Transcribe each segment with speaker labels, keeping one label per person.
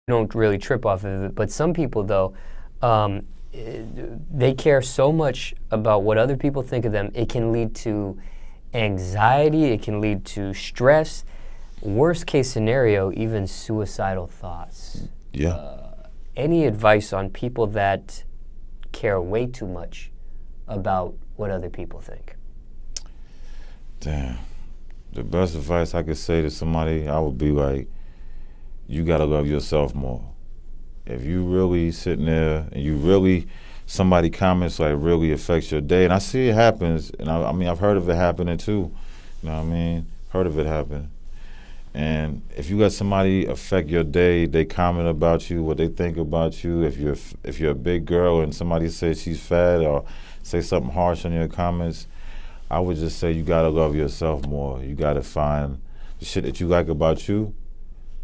Speaker 1: don't really trip off of it. But some people, though, they care so much about what other people think of them, it can lead to anxiety, it can lead to stress, worst case scenario, even suicidal thoughts.
Speaker 2: Yeah.
Speaker 1: Any advice on people that care way too much about what other people think?
Speaker 2: Damn. The best advice I could say to somebody, I would be like, you gotta love yourself more. If you really sitting there and you really, somebody comments like really affects your day, and I see it happens, and I mean, I've heard of it happening too, you know what I mean? Heard of it happen. And if you let somebody affect your day, they comment about you, what they think about you. If you're a big girl and somebody says she's fat or say something harsh in your comments, I would just say you gotta love yourself more. You gotta find the shit that you like about you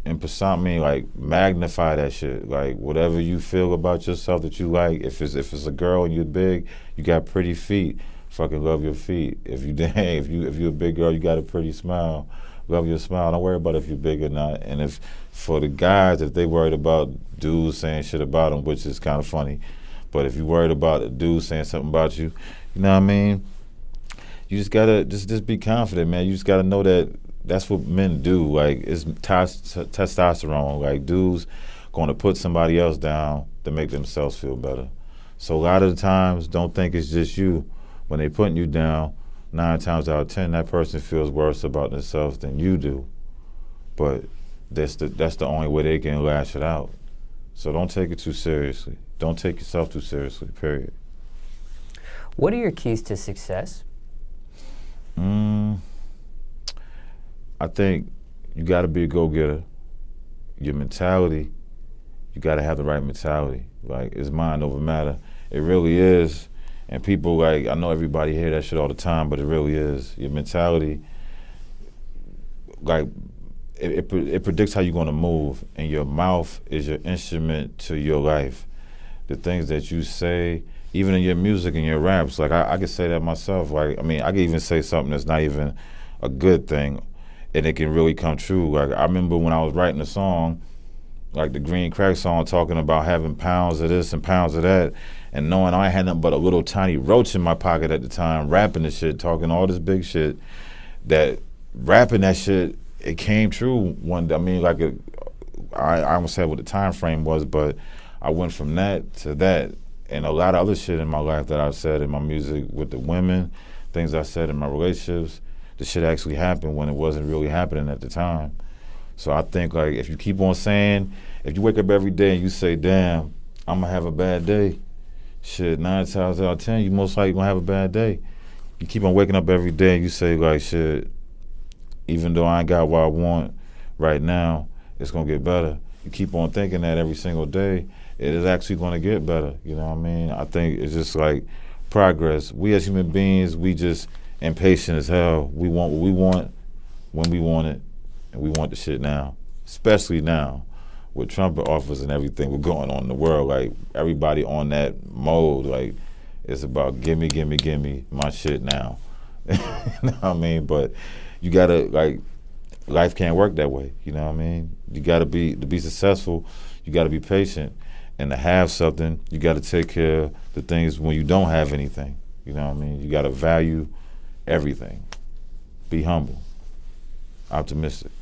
Speaker 2: and like magnify that shit. Like whatever you feel about yourself that you like, if it's a girl and you're big, you got pretty feet, fucking love your feet. If you're a big girl, you got a pretty smile, love your smile. Don't worry about if you're big or not. And if for the guys, if they worried about dudes saying shit about them, which is kind of funny, but if you worried about a dude saying something about you, you know what I mean? You just gotta just be confident, man. You just gotta know that that's what men do. Like it's testosterone. Like dudes gonna put somebody else down to make themselves feel better. So a lot of the times, don't think it's just you. When they putting you down, 9 times out of 10, that person feels worse about themselves than you do. But that's the only way they can lash it out. So don't take it too seriously. Don't take yourself too seriously, period.
Speaker 1: What are your keys to success?
Speaker 2: I think you gotta be a go-getter. Your mentality, you gotta have the right mentality. Like, it's mind over matter. It really is. And people, like, I know everybody hear that shit all the time, but it really is. Your mentality, like, it predicts how you're gonna move, and your mouth is your instrument to your life. The things that you say, even in your music and your raps, like I could say that myself. Like, I mean, I could even say something that's not even a good thing, and it can really come true. Like, I remember when I was writing a song, like the Green Crack song, talking about having pounds of this and pounds of that, and knowing I had nothing but a little tiny roach in my pocket at the time, rapping the shit, talking all this big shit, that rapping that shit, it came true one day. I mean, like, I almost said what the time frame was, but I went from that to that. And a lot of other shit in my life that I've said in my music with the women, things I said in my relationships, the shit actually happened when it wasn't really happening at the time. So I think, like, if you keep on saying, if you wake up every day and you say, damn, I'm gonna have a bad day, shit, 9 times out of 10, you most likely gonna have a bad day. You keep on waking up every day and you say, like, shit, even though I ain't got what I want right now, it's gonna get better. You keep on thinking that every single day, it is actually going to get better. You know what I mean? I think it's just like progress. We as human beings, we just impatient as hell. We want what we want when we want it, and we want the shit now. Especially now, with Trump in office and everything we're going on in the world. Like, everybody on that mode. Like, it's about gimme my shit now. You know what I mean? But you gotta, like, life can't work that way. You know what I mean? You gotta to be successful, you gotta be patient. And to have something, you got to take care of the things when you don't have anything. You know what I mean? You got to value everything. Be humble, optimistic.